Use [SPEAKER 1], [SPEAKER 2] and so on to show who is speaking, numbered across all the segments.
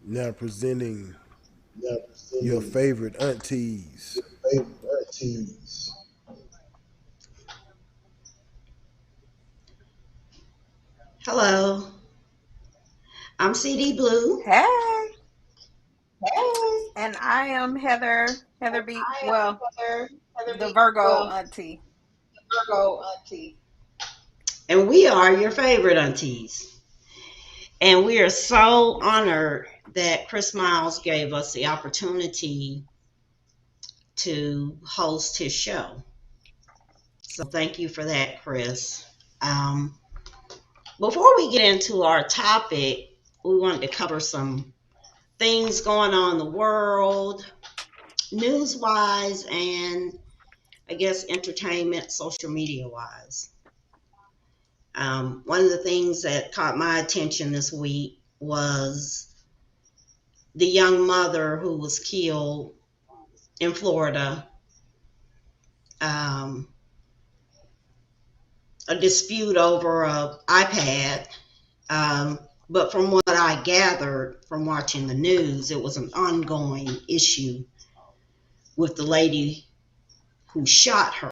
[SPEAKER 1] Now presenting
[SPEAKER 2] Now
[SPEAKER 1] your
[SPEAKER 2] presenting
[SPEAKER 1] favorite aunties.
[SPEAKER 2] your favorite aunties.
[SPEAKER 3] Hello, I'm CD Blue.
[SPEAKER 4] Hey,
[SPEAKER 2] Hey,
[SPEAKER 4] and I am Heather. Heather
[SPEAKER 2] and
[SPEAKER 4] B.
[SPEAKER 2] I am
[SPEAKER 4] Well,
[SPEAKER 2] Heather
[SPEAKER 4] the
[SPEAKER 2] B.
[SPEAKER 4] Virgo
[SPEAKER 2] Well,
[SPEAKER 4] auntie.
[SPEAKER 2] Virgo auntie.
[SPEAKER 3] And we are your favorite aunties. And we are so honored that Chris Miles gave us the opportunity to host his show. So thank you for that, Chris. Um, Before we get into our topic, we wanted to cover some things going on in the world, news wise, and I guess entertainment, social media wise. One of the things that caught my attention this week was the young mother who was killed in Florida. Um, a dispute over a iPad. But from what I gathered from watching the news, it was an ongoing issue with the lady who shot her.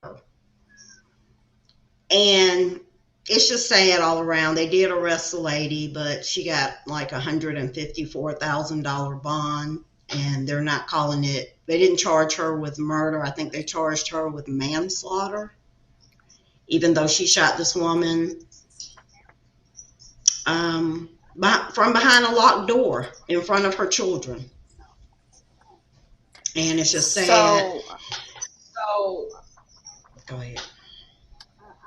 [SPEAKER 3] And it's just sad all around. They did arrest the lady, but she got like $154,000 bond, and they're not calling it. They didn't charge her with murder. I think they charged her with manslaughter, even though she shot this woman um, from behind a locked door in front of her children. And it's just sad.
[SPEAKER 4] So
[SPEAKER 2] So
[SPEAKER 3] Go ahead.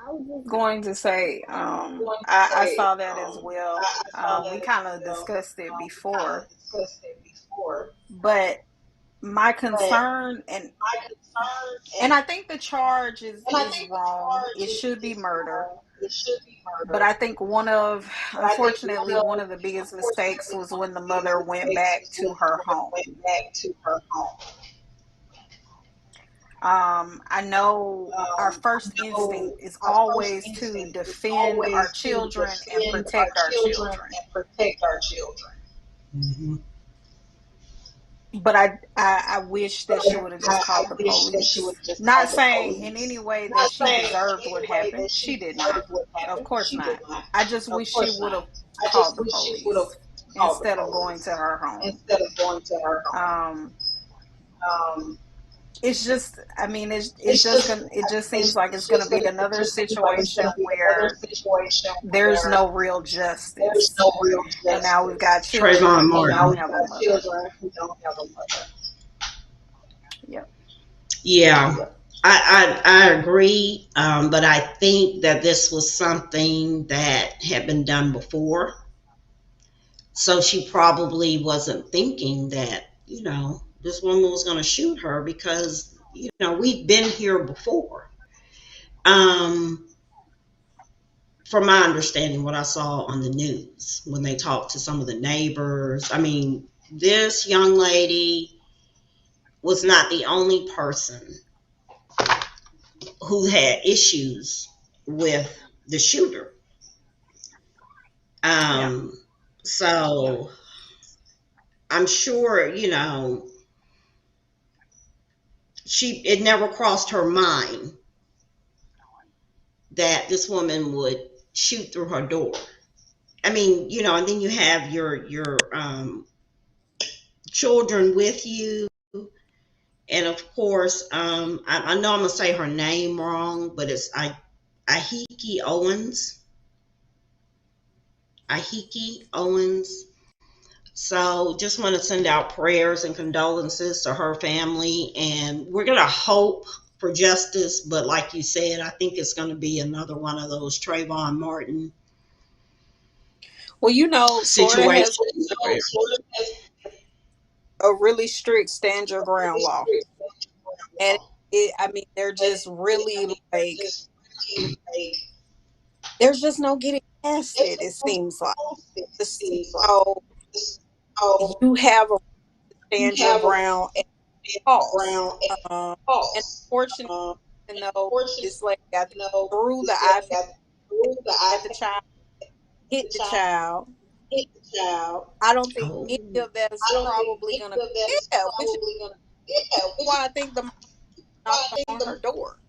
[SPEAKER 4] I was just going to say,
[SPEAKER 2] going to
[SPEAKER 4] I
[SPEAKER 2] say,
[SPEAKER 4] saw that as well.
[SPEAKER 2] I saw
[SPEAKER 4] We
[SPEAKER 2] that as
[SPEAKER 4] kind of
[SPEAKER 2] well.
[SPEAKER 4] discussed it
[SPEAKER 2] We kind
[SPEAKER 4] before,
[SPEAKER 2] of discussed it before,
[SPEAKER 4] but my
[SPEAKER 2] but
[SPEAKER 4] concern
[SPEAKER 2] my concern
[SPEAKER 4] and I think the charge
[SPEAKER 2] and I
[SPEAKER 4] is
[SPEAKER 2] think the
[SPEAKER 4] wrong.
[SPEAKER 2] charge
[SPEAKER 4] It should be
[SPEAKER 2] is
[SPEAKER 4] murder.
[SPEAKER 2] wrong. It should be
[SPEAKER 4] But
[SPEAKER 2] murder.
[SPEAKER 4] I think
[SPEAKER 2] But I think
[SPEAKER 4] unfortunately, one of the biggest mistakes
[SPEAKER 2] unfortunately,
[SPEAKER 4] was
[SPEAKER 2] one of
[SPEAKER 4] when the
[SPEAKER 2] the biggest
[SPEAKER 4] mother went
[SPEAKER 2] mistakes
[SPEAKER 4] back
[SPEAKER 2] was
[SPEAKER 4] to
[SPEAKER 2] when the
[SPEAKER 4] her
[SPEAKER 2] mother
[SPEAKER 4] home.
[SPEAKER 2] went back to her home.
[SPEAKER 4] I know our
[SPEAKER 2] I
[SPEAKER 4] first
[SPEAKER 2] know
[SPEAKER 4] instinct is
[SPEAKER 2] our first
[SPEAKER 4] always to
[SPEAKER 2] instinct is
[SPEAKER 4] defend our
[SPEAKER 2] always to
[SPEAKER 4] children and
[SPEAKER 2] defend our
[SPEAKER 4] protect our
[SPEAKER 2] children
[SPEAKER 4] children.
[SPEAKER 2] and protect our children.
[SPEAKER 3] Hmm.
[SPEAKER 4] But I wish that she would have just
[SPEAKER 2] I
[SPEAKER 4] called the
[SPEAKER 2] wish that she
[SPEAKER 4] police.
[SPEAKER 2] would just
[SPEAKER 4] Not
[SPEAKER 2] call the
[SPEAKER 4] saying in any
[SPEAKER 2] police.
[SPEAKER 4] way that
[SPEAKER 2] Not
[SPEAKER 4] she
[SPEAKER 2] saying in
[SPEAKER 4] deserved what
[SPEAKER 2] any way
[SPEAKER 4] happened.
[SPEAKER 2] that
[SPEAKER 4] She
[SPEAKER 2] she
[SPEAKER 4] did not.
[SPEAKER 2] deserved what
[SPEAKER 4] Of
[SPEAKER 2] happened.
[SPEAKER 4] course
[SPEAKER 2] She did
[SPEAKER 4] not.
[SPEAKER 2] not.
[SPEAKER 4] I just
[SPEAKER 2] Of
[SPEAKER 4] wish she
[SPEAKER 2] course
[SPEAKER 4] would
[SPEAKER 2] not.
[SPEAKER 4] have
[SPEAKER 2] I
[SPEAKER 4] called
[SPEAKER 2] just
[SPEAKER 4] the
[SPEAKER 2] wish she would have
[SPEAKER 4] police
[SPEAKER 2] called the
[SPEAKER 4] instead of going to
[SPEAKER 2] police
[SPEAKER 4] her home.
[SPEAKER 2] instead of going to her home.
[SPEAKER 4] Um,
[SPEAKER 2] Um,
[SPEAKER 4] it's just, I mean,
[SPEAKER 2] it's just,
[SPEAKER 4] it just seems like
[SPEAKER 2] it's
[SPEAKER 4] it's gonna
[SPEAKER 2] just
[SPEAKER 4] be
[SPEAKER 2] gonna, it
[SPEAKER 4] another
[SPEAKER 2] just seems like it's
[SPEAKER 4] situation
[SPEAKER 2] gonna be another
[SPEAKER 4] where
[SPEAKER 2] situation
[SPEAKER 4] there's
[SPEAKER 2] where
[SPEAKER 4] no real
[SPEAKER 2] there's
[SPEAKER 4] justice,
[SPEAKER 2] no real
[SPEAKER 4] and now we've got
[SPEAKER 2] justice.
[SPEAKER 4] children
[SPEAKER 3] Trayvon
[SPEAKER 4] who
[SPEAKER 2] And now
[SPEAKER 4] don't
[SPEAKER 3] Martin.
[SPEAKER 2] we've
[SPEAKER 4] have a
[SPEAKER 2] got
[SPEAKER 4] mother.
[SPEAKER 2] children who don't have a mother.
[SPEAKER 4] Yep.
[SPEAKER 3] Yeah,
[SPEAKER 2] Yep.
[SPEAKER 3] I agree. But I think that this was something that had been done before. So she probably wasn't thinking that, this woman was going to shoot her because, we've been here before. Um, from my understanding, what I saw on the news when they talked to some of the neighbors, I mean, this young lady was not the only person who had issues with the shooter.
[SPEAKER 4] Yeah.
[SPEAKER 3] Um, so I'm sure, it never crossed her mind that this woman would shoot through her door. I mean, and then you have your children with you, and of course, I know I'm gonna say her name wrong, but it's Ahiki Owens. Ahiki Owens. So just want to send out prayers and condolences to her family, and we're gonna hope for justice. But like you said, I think it's going to be another one of those Trayvon Martin
[SPEAKER 4] Well, Florida has
[SPEAKER 3] situations.
[SPEAKER 4] a really strict stand your ground law. And I mean, they're just really like, there's just no getting past it, it seems like. Just,
[SPEAKER 2] So
[SPEAKER 4] you have a
[SPEAKER 2] you
[SPEAKER 4] stand your
[SPEAKER 2] have a
[SPEAKER 4] ground at cost.
[SPEAKER 2] ground and
[SPEAKER 4] Um, and
[SPEAKER 2] pause.
[SPEAKER 4] unfortunately, even though
[SPEAKER 2] Fortunately,
[SPEAKER 4] this lady got through the
[SPEAKER 2] this lady
[SPEAKER 4] iPad
[SPEAKER 2] got through the
[SPEAKER 4] at the
[SPEAKER 2] iPad
[SPEAKER 4] child, hit
[SPEAKER 2] the
[SPEAKER 4] the
[SPEAKER 2] child
[SPEAKER 4] child, I don't think any
[SPEAKER 3] Oh.
[SPEAKER 4] of that is probably gonna. Yeah, which is why I think the mom knocked on her door.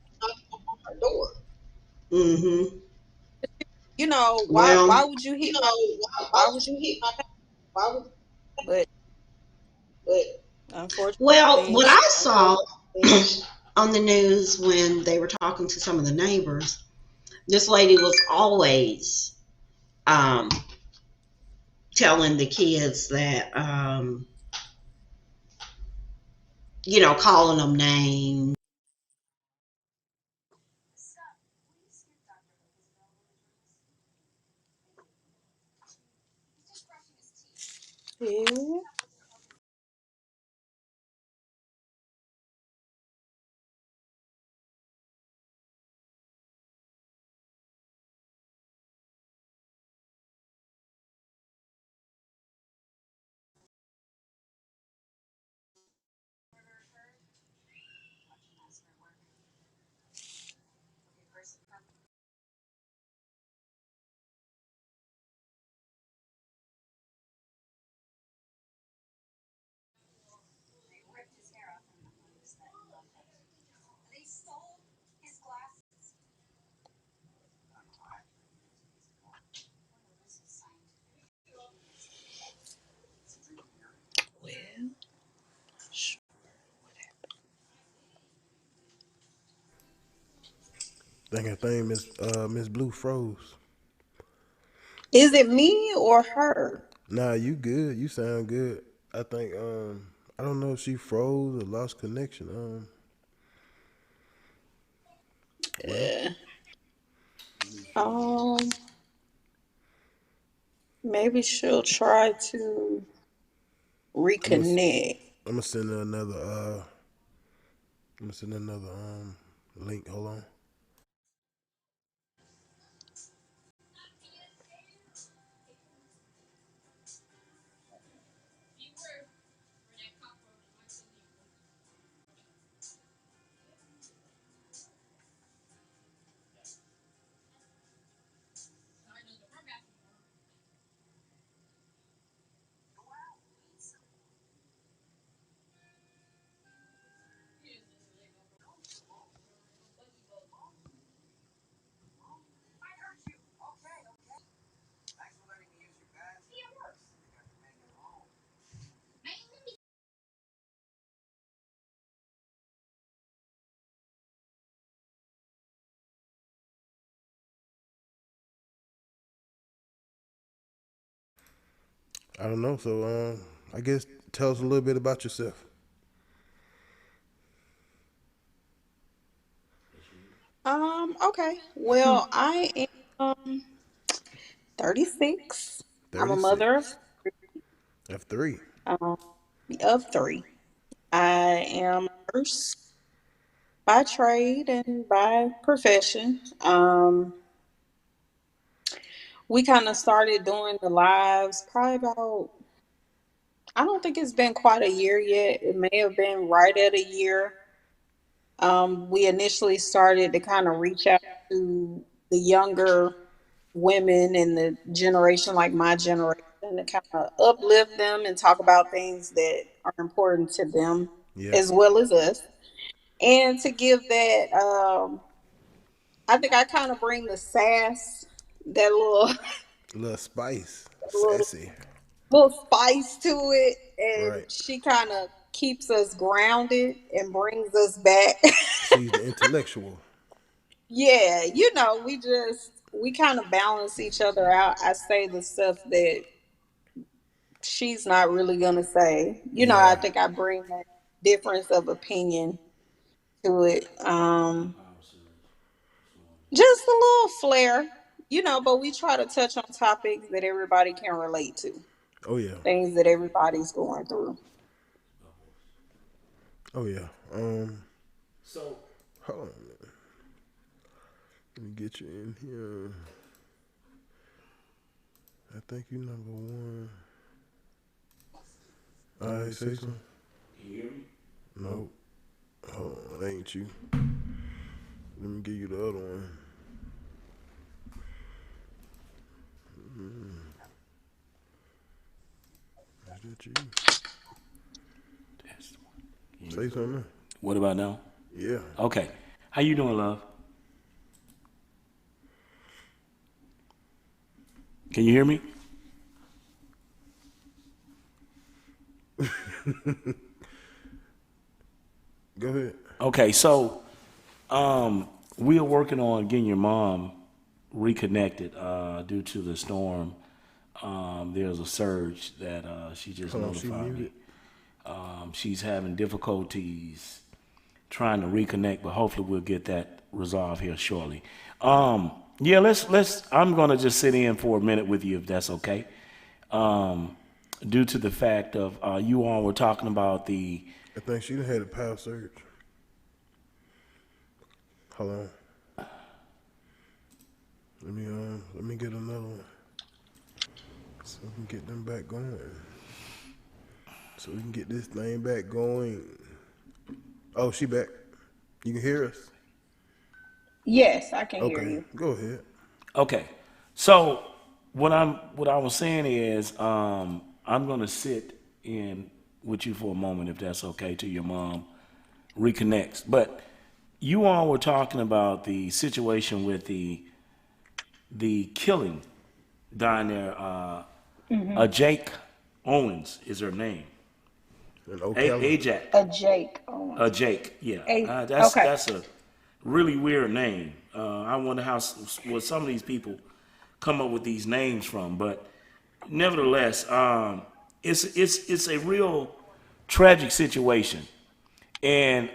[SPEAKER 3] Mm-hmm.
[SPEAKER 4] You know why?
[SPEAKER 3] Well,
[SPEAKER 4] Why would you hit my? Why would? But
[SPEAKER 3] well,
[SPEAKER 4] unfortunately,
[SPEAKER 3] what I saw on the news when they were talking to some of the neighbors, this lady was always um, telling the kids that, calling them names.
[SPEAKER 4] yeah. Well,
[SPEAKER 1] Think Miss Blue froze.
[SPEAKER 4] is it me or her?
[SPEAKER 1] Nah, you good. You sound good. I think I don't know if she froze or lost connection. Well,
[SPEAKER 4] Uh, um, maybe she'll try to
[SPEAKER 1] I'm gonna
[SPEAKER 4] reconnect.
[SPEAKER 1] I'm gonna send her another link. Hold on. I don't know. So I guess tell us a little bit about yourself.
[SPEAKER 4] Okay. Well, I am 36. I'm a mother
[SPEAKER 1] 36. F3.
[SPEAKER 4] um, of three. I am a nurse by trade and by profession. We kind of started doing the lives probably about, I don't think it's been quite a year yet. It may have been right at a year. We initially started to kind of reach out to the younger women in the generation, like my generation, to kind of uplift them and talk about things that are important to them
[SPEAKER 1] Yeah.
[SPEAKER 4] as well as us. And to give that, I think I kind of bring the sass, that little,
[SPEAKER 1] A little spice,
[SPEAKER 4] little,
[SPEAKER 1] sassy.
[SPEAKER 4] little spice to it. And
[SPEAKER 1] Right.
[SPEAKER 4] she kind of keeps us grounded and brings us back.
[SPEAKER 1] She's the intellectual.
[SPEAKER 4] Yeah, we kind of balance each other out. I say the stuff that she's not really gonna say. I
[SPEAKER 1] Yeah.
[SPEAKER 4] think I bring that difference of opinion to it. Just a little flair, but we try to touch on topics that everybody can relate to,
[SPEAKER 1] Oh yeah.
[SPEAKER 4] things that everybody's going through.
[SPEAKER 1] Oh yeah. Hold on a minute. Let me get you in here. I think you number one. All right, say something. Nope. Hold on, that ain't you. Let me give you the other one. At you.
[SPEAKER 5] Yeah.
[SPEAKER 1] Say something.
[SPEAKER 5] What about now?
[SPEAKER 1] Yeah.
[SPEAKER 5] Okay. How you doing, love? Can you hear me?
[SPEAKER 1] Go ahead.
[SPEAKER 5] Okay, so we are working on getting your mom reconnected due to the storm. There's a surge that she just
[SPEAKER 1] Hold on, she
[SPEAKER 5] notified me.
[SPEAKER 1] muted.
[SPEAKER 5] She's having difficulties trying to reconnect, but hopefully we'll get that resolved here shortly. Yeah, let's. I'm gonna just sit in for a minute with you if that's okay. Due to the fact of you all were talking about the
[SPEAKER 1] I think she done had a power surge. Hold on. Let me get another one. So we can get them back going. So we can get this thing back going. Oh, she back. You can hear us?
[SPEAKER 4] Yes, I can hear
[SPEAKER 1] Okay,
[SPEAKER 4] you.
[SPEAKER 1] go ahead.
[SPEAKER 5] okay. So what I was saying is I'm gonna sit in with you for a moment if that's okay till your mom reconnects. But you all were talking about the situation with the killing down there. Jake Owens is her name.
[SPEAKER 1] And Ocala.
[SPEAKER 5] Ajax.
[SPEAKER 4] A Jake Owens.
[SPEAKER 5] Jake. Yeah.
[SPEAKER 4] A okay.
[SPEAKER 5] That's a really weird name. I wonder what some of these people come up with these names from. But nevertheless, it's a real tragic situation, and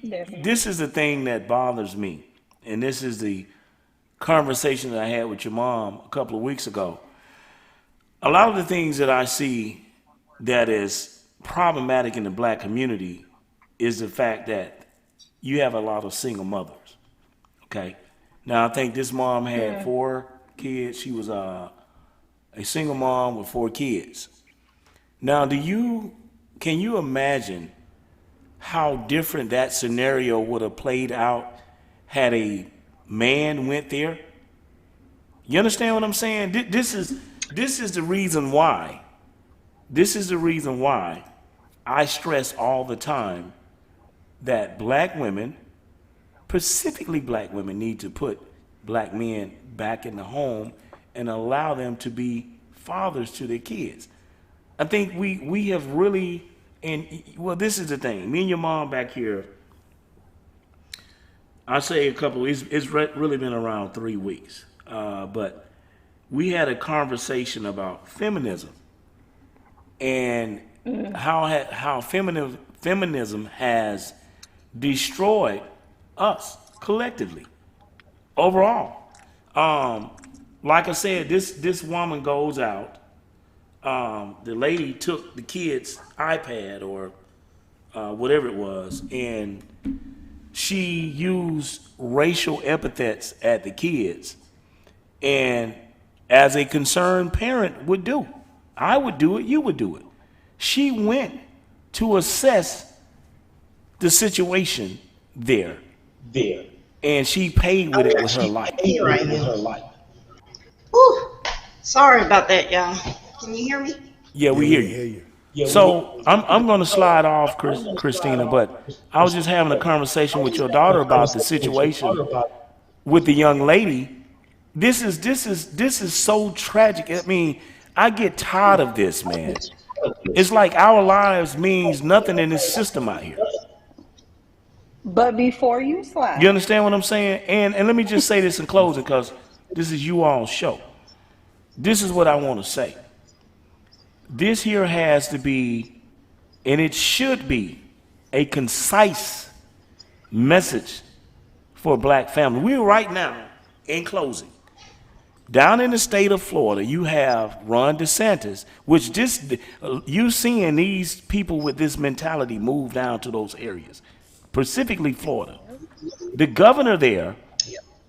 [SPEAKER 4] Definitely.
[SPEAKER 5] this is the thing that bothers me, and this is the conversation that I had with your mom a couple of weeks ago. A lot of the things that I see that is problematic in the black community is the fact that you have a lot of single mothers. Okay. Now I think this mom had 4 kids. She was a single mom with 4 kids. Now, can you imagine how different that scenario would have played out had a man went there? You understand what I'm saying? This is the reason why. This is the reason why I stress all the time that black women, specifically black women, need to put black men back in the home and allow them to be fathers to their kids. I think we have really, and well, this is the thing. Me and your mom back here, I say it's really been around 3 weeks, but we had a conversation about feminism and how feminism has destroyed us collectively overall. Like I said, this woman goes out. The lady took the kid's iPad or whatever it was, and she used racial epithets at the kids. And as a concerned parent would do, I would do it, you would do it. She went to assess the situation there, and she paid with it with her life.
[SPEAKER 3] Here I am. Whew. Sorry about that, y'all. Can you hear me?
[SPEAKER 5] Yeah,
[SPEAKER 1] Yeah,
[SPEAKER 5] we
[SPEAKER 1] we
[SPEAKER 5] hear
[SPEAKER 1] can hear
[SPEAKER 5] you.
[SPEAKER 1] you.
[SPEAKER 5] So I'm going to slide off, Christina, but I was just having a conversation with your daughter about the situation with the young lady. This is so tragic. I mean, I get tired of this, man. It's like our lives means nothing in this system out here.
[SPEAKER 4] But before you
[SPEAKER 5] You
[SPEAKER 4] slide,
[SPEAKER 5] understand what I'm saying? And let me just say this in closing because this is you all's show. This is what I want to say. This here has to be, and it should be, a concise message for a black family. We're right now, in closing, down in the state of Florida, you have Ron DeSantis, which you seeing these people with this mentality move down to those areas, specifically Florida. The governor there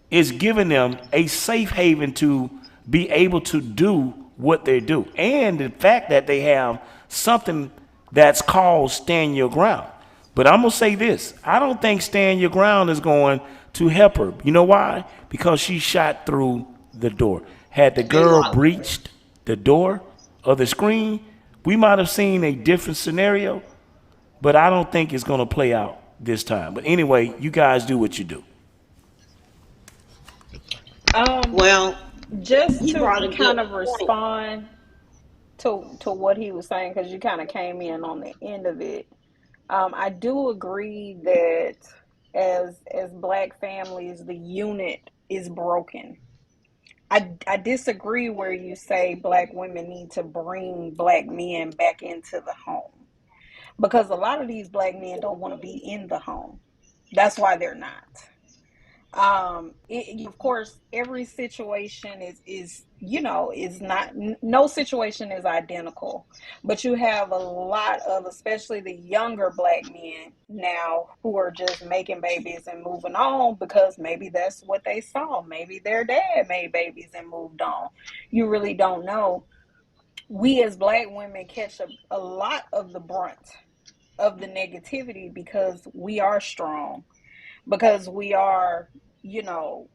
[SPEAKER 5] is giving them a safe haven to be able to do what they do. And the fact that they have something that's called stand your ground. But I'm going to say this. I don't think stand your ground is going to help her. You know why? Because she shot through the door. Had the girl breached the door of the screen, We might have seen a different scenario, but I don't think it's going to play out this time. But anyway, you guys do what you do.
[SPEAKER 4] Um,
[SPEAKER 3] Well,
[SPEAKER 4] just
[SPEAKER 3] you
[SPEAKER 4] to
[SPEAKER 3] brought a good
[SPEAKER 4] kind of
[SPEAKER 3] point.
[SPEAKER 4] respond to what he was saying, because you kind of came in on the end of it. I do agree that as black families, the unit is broken. I disagree where you say black women need to bring black men back into the home, because a lot of these black men don't want to be in the home. That's why they're not. Of course, every situation is is not, no situation is identical, but you have a lot of, especially the younger black men now, who are just making babies and moving on because maybe that's what they saw. Maybe their dad made babies and moved on. You really don't know. We as black women catch a lot of the brunt of the negativity because we are strong, because we are,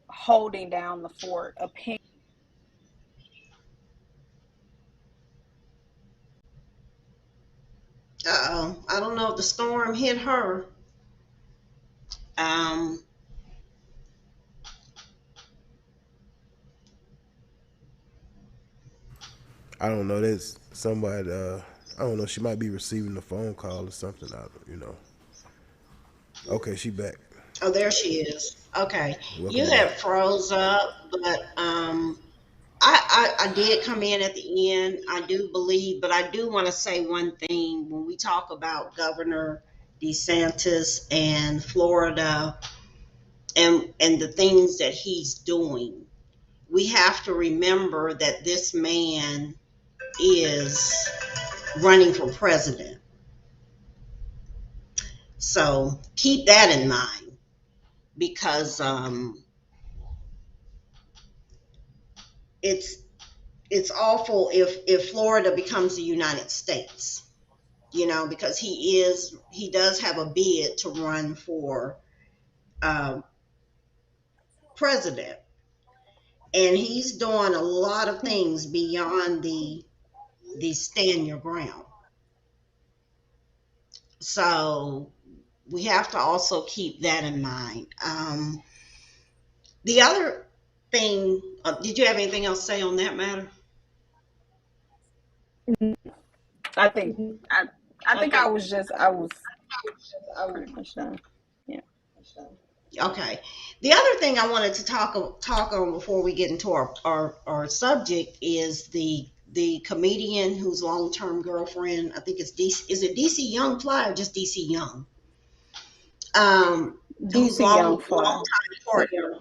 [SPEAKER 4] holding down the fort. Opinion.
[SPEAKER 3] I don't know if the storm hit her. Um,
[SPEAKER 1] I don't know. There's somebody. I don't know. She might be receiving a phone call or something. Okay, she back.
[SPEAKER 3] oh, there she is. Okay, you
[SPEAKER 1] Welcome
[SPEAKER 3] had
[SPEAKER 1] back.
[SPEAKER 3] froze up, but I did come in at the end. I do believe, but I do want to say one thing when we talk about Governor DeSantis and Florida and the things that he's doing. We have to remember that this man is running for president. So keep that in mind because it's it's awful if Florida becomes the United States. Because he does have a bid to run for um, president, and he's doing a lot of things beyond the stand your ground. So we have to also keep that in mind. The other thing, did you have anything else to say on that matter?
[SPEAKER 4] I think I I think I was pretty much done. Yeah.
[SPEAKER 3] Okay. The other thing I wanted to talk on before we get into our subject is the comedian whose long term girlfriend, I think it's DC, is it DC Young Fly or just DC Young? Whose
[SPEAKER 4] DC Young
[SPEAKER 3] long
[SPEAKER 4] Fly.
[SPEAKER 3] time partner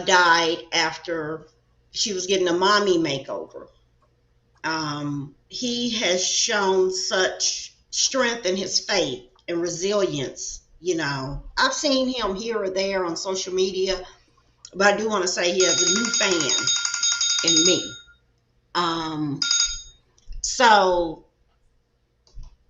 [SPEAKER 3] died after she was getting a mommy makeover. He has shown such strength in his faith and resilience. I've seen him here or there on social media, but I do want to say he has a new fan in me. Um, so,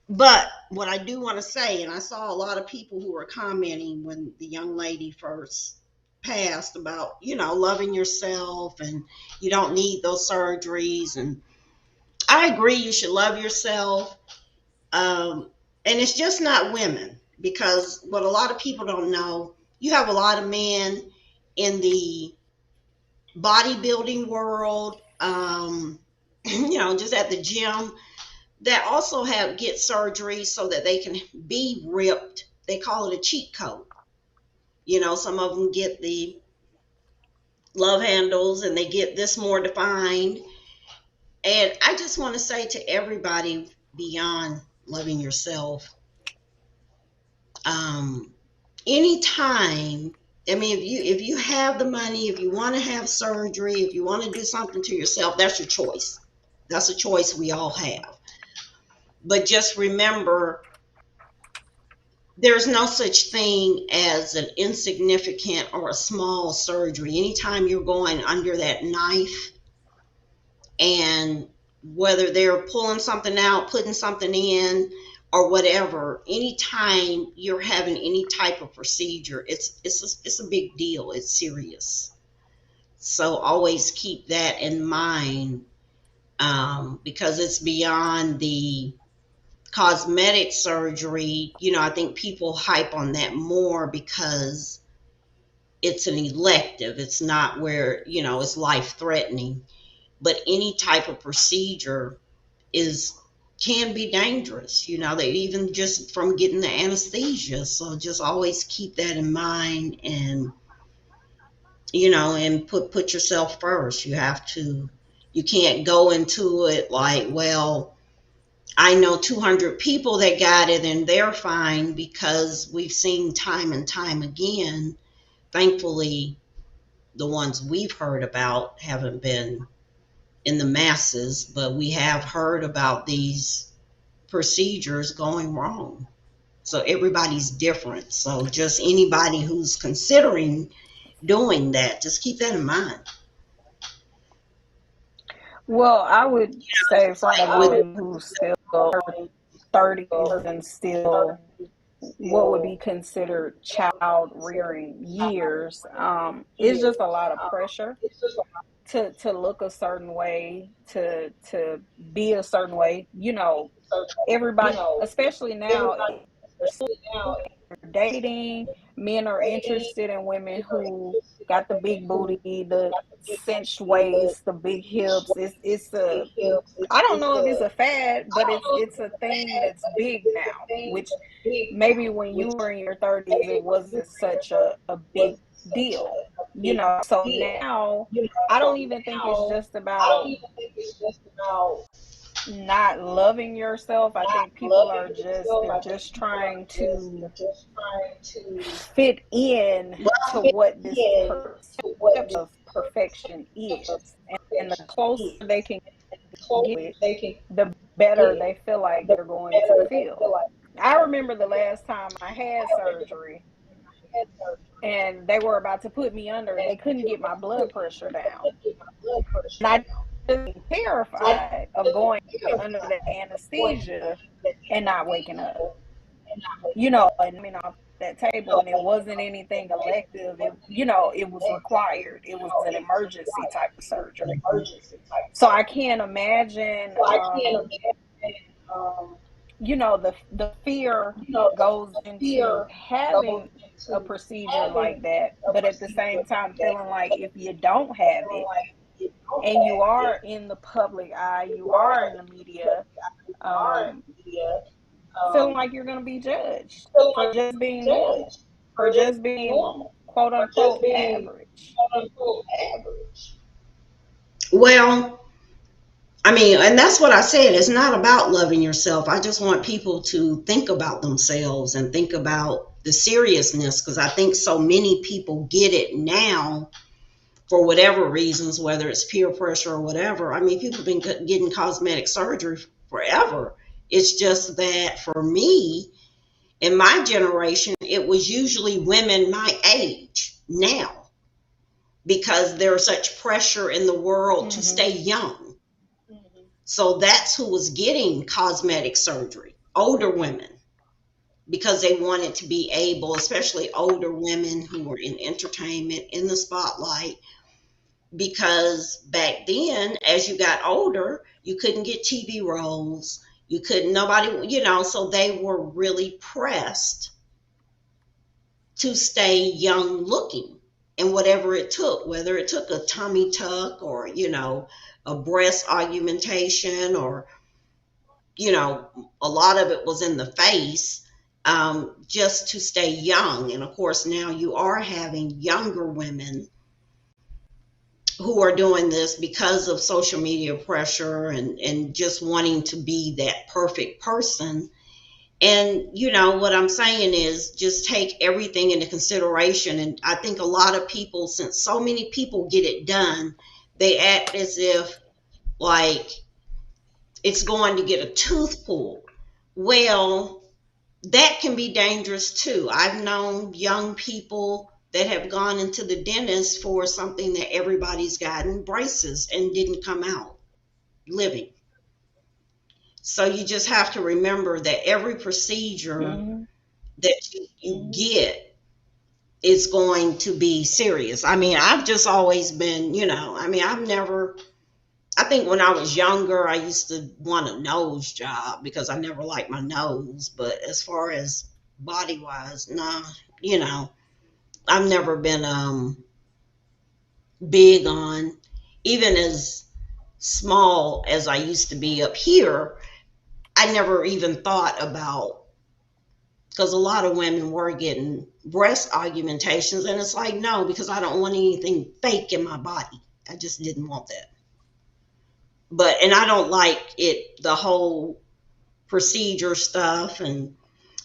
[SPEAKER 3] but what I do want to say, and I saw a lot of people who were commenting when the young lady first passed about, loving yourself and you don't need those surgeries. And I agree, you should love yourself. And it's just not women, because what a lot of people don't know, you have a lot of men in the bodybuilding world, just at the gym, that also get surgery so that they can be ripped. They call it a cheat code. Some of them get the love handles and they get this more defined. And I just want to say to everybody, beyond loving yourself, um, anytime, I mean, if you have the money, if you want to have surgery, if you want to do something to yourself, that's your choice. That's a choice we all have. But just remember, there's no such thing as an insignificant or a small surgery. Anytime you're going under that knife, and whether they're pulling something out, putting something in, or whatever, anytime you're having any type of procedure, it's a big deal. It's serious. So always keep that in mind because it's beyond the cosmetic surgery. I think people hype on that more because it's an elective. It's not where, it's life threatening. But any type of procedure is can be dangerous. They even just from getting the anesthesia. So just always keep that in mind, and put yourself first. You can't go into it like, well, I know 200 people that got it and they're fine, because we've seen time and time again, thankfully, the ones we've heard about haven't been in the masses, but we have heard about these procedures going wrong. So everybody's different. So just anybody who's considering doing that, just keep that in mind.
[SPEAKER 4] Well, I would say from a woman who's still in her 30s and still what would be considered child rearing years, it's just a lot of pressure to look a certain way, to be a certain way. Everybody, especially now, if you're dating, men are interested in women who got the big booty, the cinched waist, the big hips. It's a, I don't know if it's a fad, but it's a thing that's big now, which maybe when you were in your 30s it wasn't such a big deal. So now I don't even think it's just about not loving yourself. I think people are they're just trying to fit in to what this perception of perfection is. And the closer they can get it, the better they feel like they're going to feel. I remember the last time I had surgery and they were about to put me under, they couldn't get my blood pressure down. And I just terrified of going under the anesthesia and not waking up. And I mean off that table, and it wasn't anything elective. It was required. It was an emergency type of surgery. So I can't imagine. The fear goes into having a procedure like that, but at the same time feeling like if you don't have it and you are in the public eye, you are in the media, um, feeling like you're going to be judged for just being normal, for just being quote unquote average.
[SPEAKER 3] Well, I mean, and that's what I said. It's not about loving yourself. I just want people to think about themselves and think about the seriousness, because I think so many people get it now for whatever reasons, whether it's peer pressure or whatever. I mean, people have been getting cosmetic surgery forever. It's just that for me, in my generation, it was usually women my age now, because there's such pressure in the world to
[SPEAKER 4] Mm-hmm.
[SPEAKER 3] stay young. So that's who was getting cosmetic surgery, older women, because they wanted to be able, especially older women who were in entertainment, in the spotlight, because back then, as you got older, you couldn't get TV roles. You couldn't, nobody, so they were really pressed to stay young looking, and whatever it took, whether it took a tummy tuck or, a breast augmentation, or, a lot of it was in the face, just to stay young. And of course, now you are having younger women who are doing this because of social media pressure, and just wanting to be that perfect person. And what I'm saying is just take everything into consideration. And I think a lot of people, since so many people get it done, they act as if like it's going to get a tooth pulled. Well, that can be dangerous too. I've known young people that have gone into the dentist for something that everybody's gotten, braces, and didn't come out living. So you just have to remember that every procedure
[SPEAKER 4] Mm-hmm.
[SPEAKER 3] that you get is going to be serious. I mean, I've just always been, I mean, I think when I was younger, I used to want a nose job because I never liked my nose. But as far as body wise, nah, you know, I've never been big on, even as small as I used to be up here, I never even thought about, because a lot of women were getting breast augmentations, and it's like, no, because I don't want anything fake in my body. I just didn't want that. But, and I don't like it, the whole procedure stuff, and,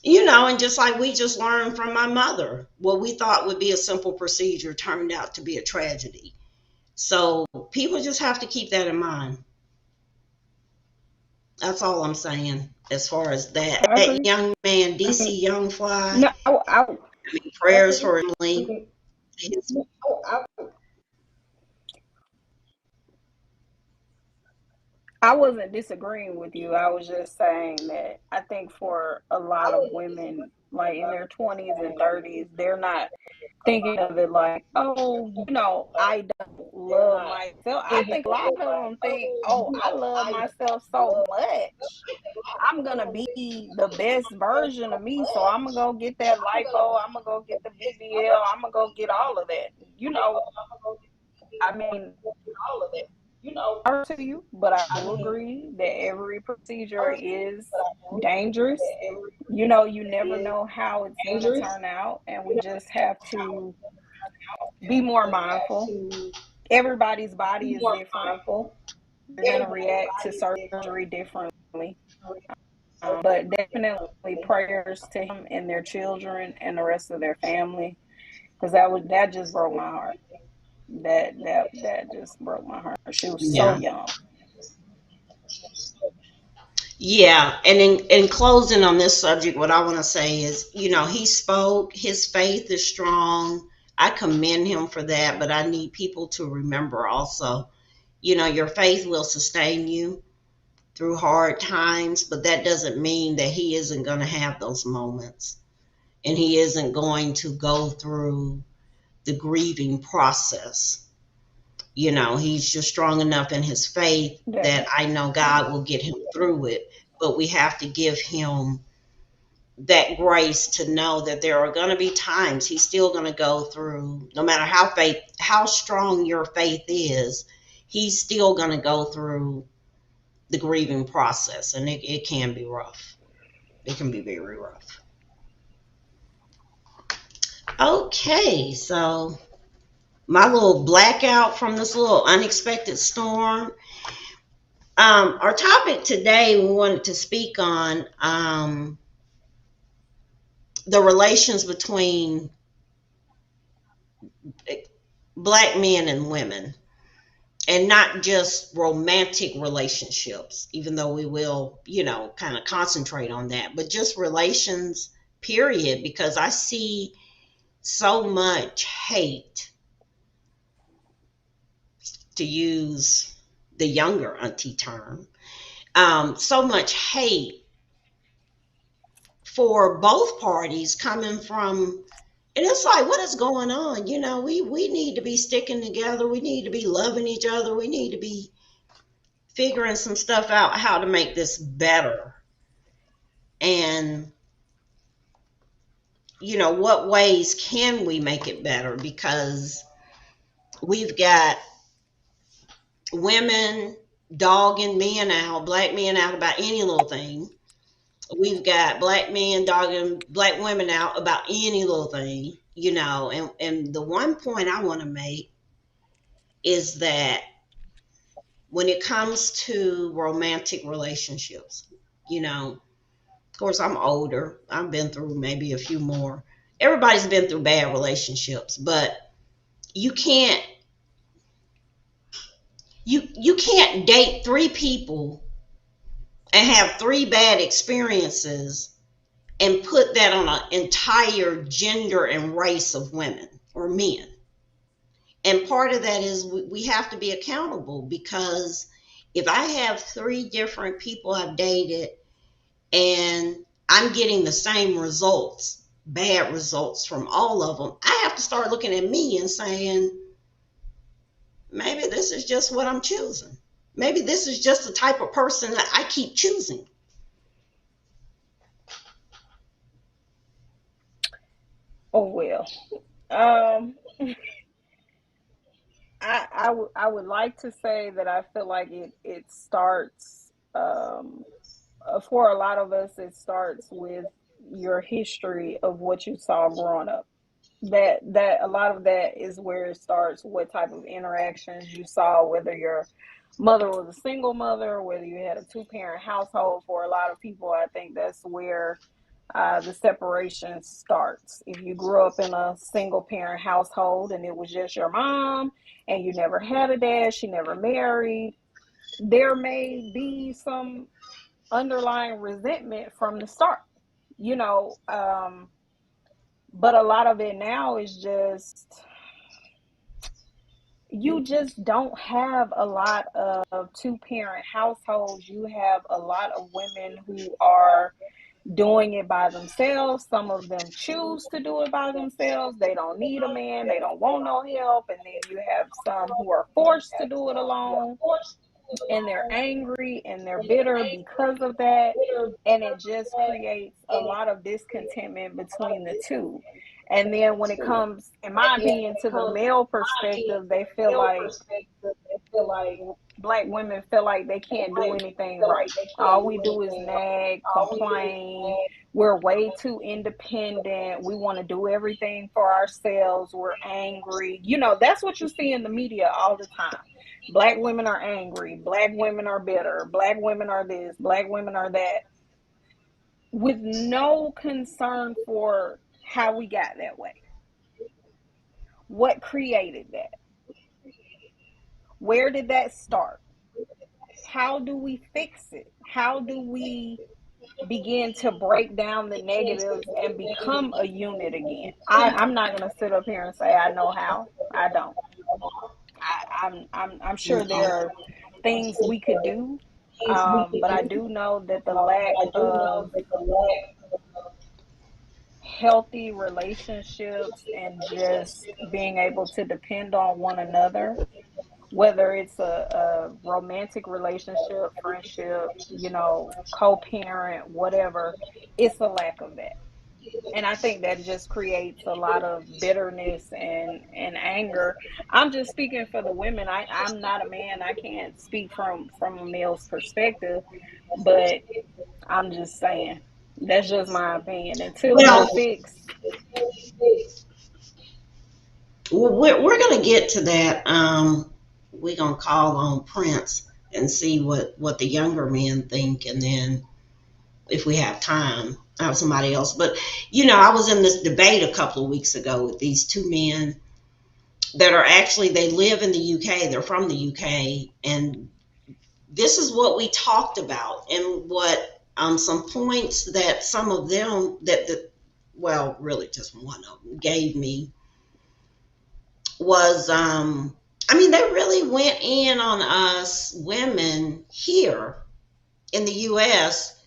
[SPEAKER 3] and just like we just learned from my mother, what we thought would be a simple procedure turned out to be a tragedy. So people just have to keep that in mind. That's all I'm saying as far as that.
[SPEAKER 6] I
[SPEAKER 3] That
[SPEAKER 6] agree.
[SPEAKER 3] young man,
[SPEAKER 6] I
[SPEAKER 3] DC
[SPEAKER 6] mean,
[SPEAKER 3] Young Fly,
[SPEAKER 6] no,
[SPEAKER 3] I mean, prayers for Emily. His,
[SPEAKER 6] I wasn't disagreeing with you. I was just saying that I think for a lot of women, like in their 20s and 30s, they're not thinking of it like, oh, I don't love myself. I think a lot of them think, oh, I love myself so much. I'm gonna be the best version of me, so I'm gonna go get that lipo. I'm gonna go get the BBL. I'm gonna go get all of that. I mean, to you, but I do agree that every procedure is dangerous. You never know how it's gonna turn out, and we just have to be more mindful. Everybody's body is different. They're gonna react to surgery differently. But definitely prayers to him and their children and the rest of their family, because that just broke my heart. That just broke my heart. She was so
[SPEAKER 3] yeah.
[SPEAKER 6] young.
[SPEAKER 3] Yeah. And in closing on this subject, what I want to say is, he spoke, his faith is strong. I commend him for that, but I need people to remember also, your faith will sustain you through hard times, but that doesn't mean that he isn't going to have those moments and he isn't going to go through the grieving process. He's just strong enough in his faith that I know God will get him through it. But we have to give him that grace to know that there are going to be times he's still going to go through, no matter how strong your faith is, he's still going to go through the grieving process, and it can be rough. It can be very rough. Okay, so my little blackout from this little unexpected storm. Our topic today, we wanted to speak on the relations between black men and women, and not just romantic relationships, even though we will, kind of concentrate on that, but just relations, period, because I see so much hate, to use the younger auntie term, so much hate for both parties coming from, and it's like, what is going on? We need to be sticking together. We need to be loving each other. We need to be figuring some stuff out, how to make this better. And, what ways can we make it better? Because we've got women dogging men out, black men out about any little thing. We've got black men dogging black women out about any little thing, and the one point I want to make is that when it comes to romantic relationships, of course, I'm older. I've been through maybe a few more. Everybody's been through bad relationships, but you can't you can't date three people and have three bad experiences and put that on an entire gender and race of women or men. And part of that is we have to be accountable, because if I have three different people I've dated and I'm getting the same results, bad results from all of them, I have to start looking at me and saying, maybe this is just what I'm choosing. Maybe this is just the type of person that I keep choosing.
[SPEAKER 6] Oh well. Um, I would like to say that I feel like it starts for a lot of us, it starts with your history of what you saw growing up. That a lot of that is where it starts. What type of interactions you saw, whether your mother was a single mother, whether you had a two-parent household. For a lot of people, I think that's where the separation starts. If you grew up in a single parent household and it was just your mom and you never had a dad, she never married, there may be some underlying resentment from the start, you know. But a lot of it now is just, you just don't have a lot of two parent households. You have a lot of women who are doing it by themselves. Some of them choose to do it by themselves. They don't need a man, they don't want no help. And then you have some who are forced to do it alone, and they're angry and they're bitter because of that. And it just creates a lot of discontentment between the two. And then when it comes, in my opinion, to the male perspective, they feel like black women feel like they can't do anything right. All we do is nag, complain. We're way too independent. We want to do everything for ourselves. We're angry. You know, that's what you see in the media all the time. Black women are angry. Black women are bitter. Black women are this. Black women are that. With no concern for how we got that way. What created that? Where did that start? How do we fix it? How do we begin to break down the negatives and become a unit again? I'm not gonna sit up here and say I know how. I don't. I'm sure there
[SPEAKER 3] Mm-mm.
[SPEAKER 6] are things we could do, but I do know that the lack of healthy relationships and just being able to depend on one another, whether it's a romantic relationship, friendship, you know, co-parent, whatever, it's a lack of that. And I think that just creates a lot of bitterness and anger. I'm just speaking for the women. I'm not a man. I can't speak from a male's perspective, but I'm just saying that's just my opinion. Until we
[SPEAKER 3] Well,
[SPEAKER 6] fix,
[SPEAKER 3] we're going to get to that. We're going to call on Prince and see what the younger men think. And then if we have time, I have somebody else. But, I was in this debate a couple of weeks ago with these two men that are actually, they live in the UK. They're from the UK. And this is what we talked about, and what some points that some of them well, really just one of them gave me was, I mean, they really went in on us women here in the US,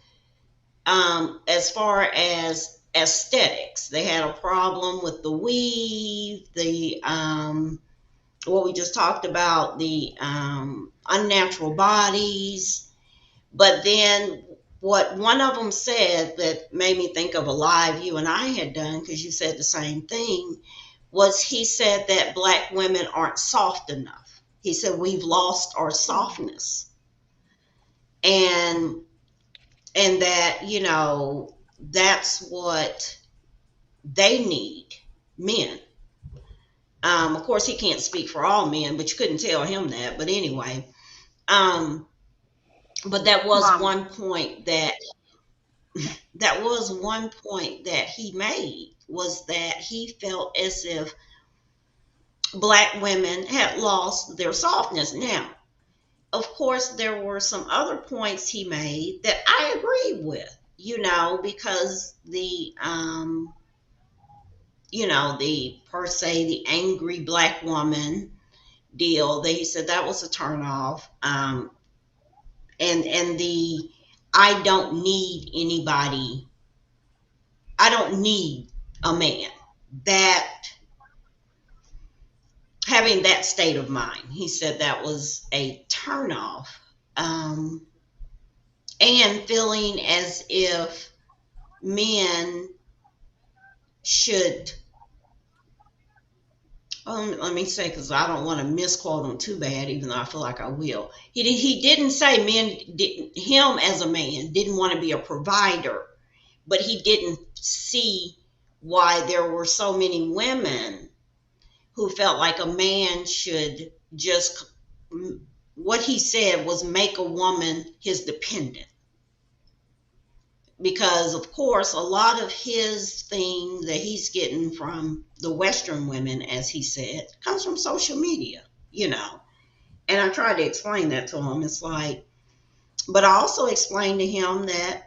[SPEAKER 3] as far as aesthetics. They had a problem with the weave, the what we just talked about, the unnatural bodies. But then what one of them said that made me think of a live you and I had done, because you said the same thing, was he said that black women aren't soft enough. He said we've lost our softness. And that, that's what they need, men. Of course, he can't speak for all men, but you couldn't tell him that. But anyway, um, but
[SPEAKER 6] mama,
[SPEAKER 3] that was one point that he made, was that he felt as if black women had lost their softness. Now, of course, there were some other points he made that I agreed with, because the per se, the angry black woman deal, that he said that was a turnoff. And the I don't need anybody, I don't need a man. That having that state of mind. He said that was a turnoff. Um, and feeling as if men should, let me say, because I don't want to misquote him too bad, even though I feel like I will. He didn't say him as a man didn't want to be a provider, but he didn't see why there were so many women who felt like a man should just, what he said was, make a woman his dependent. Because, of course, a lot of his thing that he's getting from the Western women, as he said, comes from social media, you know. And I tried to explain that to him. It's like, but I also explained to him that,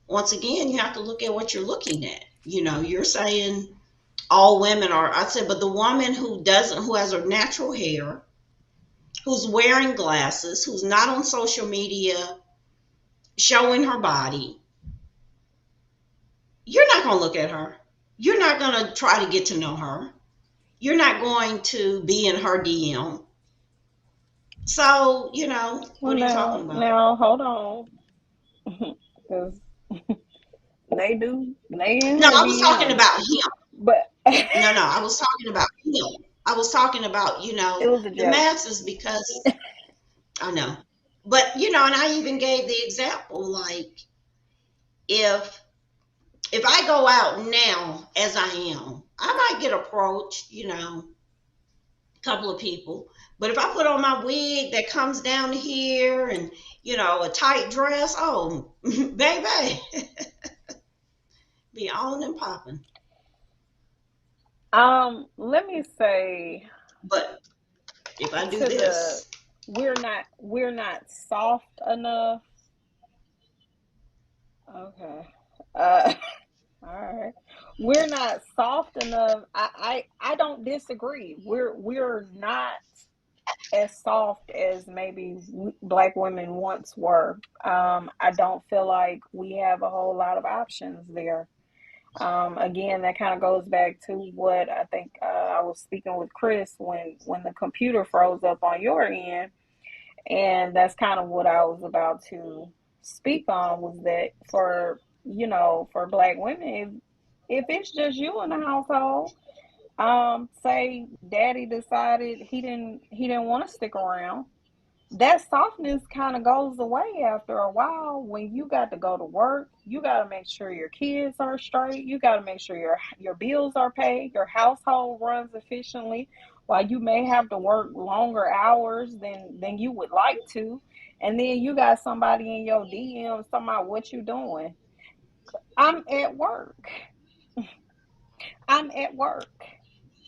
[SPEAKER 3] once again, you have to look at what you're looking at. You know, you're saying all women are, I said, but the woman who has her natural hair, who's wearing glasses, who's not on social media showing her body, you're not going to look at her. You're not going to try to get to know her. You're not going to be in her DM. So,
[SPEAKER 6] Well,
[SPEAKER 3] what are you talking about?
[SPEAKER 6] now, hold on, because they in
[SPEAKER 3] No,
[SPEAKER 6] her
[SPEAKER 3] I was talking
[SPEAKER 6] DM,
[SPEAKER 3] about him.
[SPEAKER 6] but
[SPEAKER 3] No, no, I was talking about him. I was talking about,
[SPEAKER 6] it was a
[SPEAKER 3] the
[SPEAKER 6] joke.
[SPEAKER 3] masses, because I know. But, and I even gave the example, like, if I go out now as I am, I might get approached, a couple of people. But if I put on my wig that comes down here and, a tight dress, oh, baby, be on and popping.
[SPEAKER 6] Let me say
[SPEAKER 3] But if I do
[SPEAKER 6] to the
[SPEAKER 3] this,
[SPEAKER 6] we're not soft enough. Okay. Uh, all right. We're not soft enough. I don't disagree. We're not as soft as maybe black women once were. I don't feel like we have a whole lot of options there. Again, that kind of goes back to what I think I was speaking with Chris when the computer froze up on your end, and that's kind of what I was about to speak on, was that for for black women, if it's just you in the household, say daddy decided he didn't want to stick around, that softness kind of goes away after a while. When you got to go to work, you got to make sure your kids are straight, you got to make sure your bills are paid, your household runs efficiently, while you may have to work longer hours than you would like to. And then you got somebody in your DMs talking about what you doing. I'm at work. I'm at work.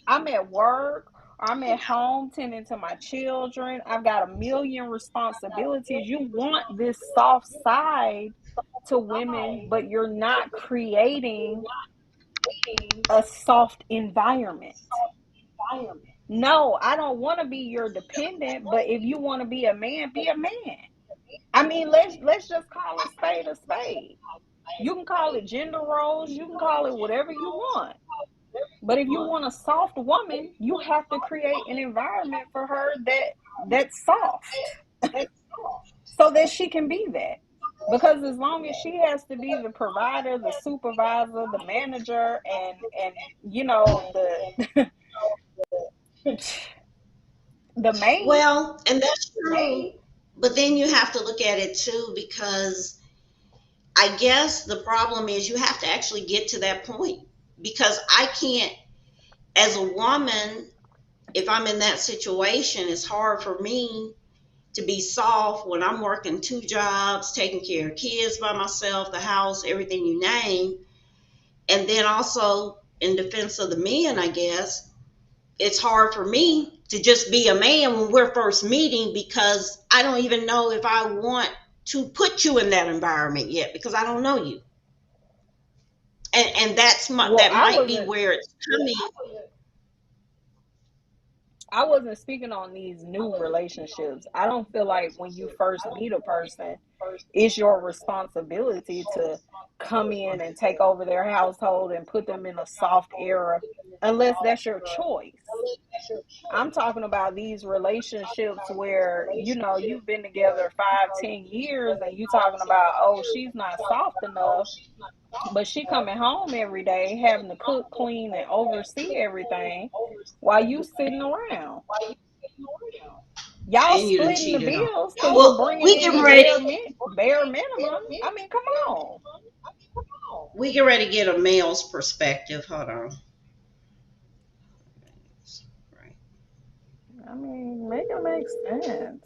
[SPEAKER 6] I'm at work, I'm at home tending to my children. I've got a million responsibilities. You want this soft side to women, but you're not creating a soft environment. No, I don't want to be your dependent, but if you want to be a man, be a man. I mean, let's just call a spade a spade. You can call it gender roles, you can call it whatever you want. But if you want a soft woman, you have to create an environment for her that's soft so that she can be that. Because as long as she has to be the provider, the supervisor, the manager, and the the maid.
[SPEAKER 3] well, and that's true. But then you have to look at it too, because I guess the problem is you have to actually get to that point. Because I can't, as a woman, if I'm in that situation, it's hard for me to be soft when I'm working two jobs, taking care of kids by myself, the house, everything you name. And then also, in defense of the men, I guess, it's hard for me to just be a man when we're first meeting, because I don't even know if I want to put you in that environment yet, because I don't know you. And
[SPEAKER 6] Well,
[SPEAKER 3] that might be where it's coming.
[SPEAKER 6] I wasn't speaking on these new relationships. I don't feel like when you first meet a person, it's your responsibility to come in and take over their household and put them in a soft era, unless that's your choice. I'm talking about these relationships where, you've been together 5, 10 years and you talking about, oh, she's not soft enough, but she coming home every day having to cook, clean, and oversee everything while you sitting around. Y'all
[SPEAKER 3] And you done
[SPEAKER 6] splitting the
[SPEAKER 3] cheated on.
[SPEAKER 6] bills because you
[SPEAKER 3] Well,
[SPEAKER 6] bringing
[SPEAKER 3] we
[SPEAKER 6] in
[SPEAKER 3] getting
[SPEAKER 6] the
[SPEAKER 3] ready.
[SPEAKER 6] bare minimum. I mean, come on.
[SPEAKER 3] We get ready to get a male's perspective. Hold on. Right.
[SPEAKER 6] I mean, make it make sense.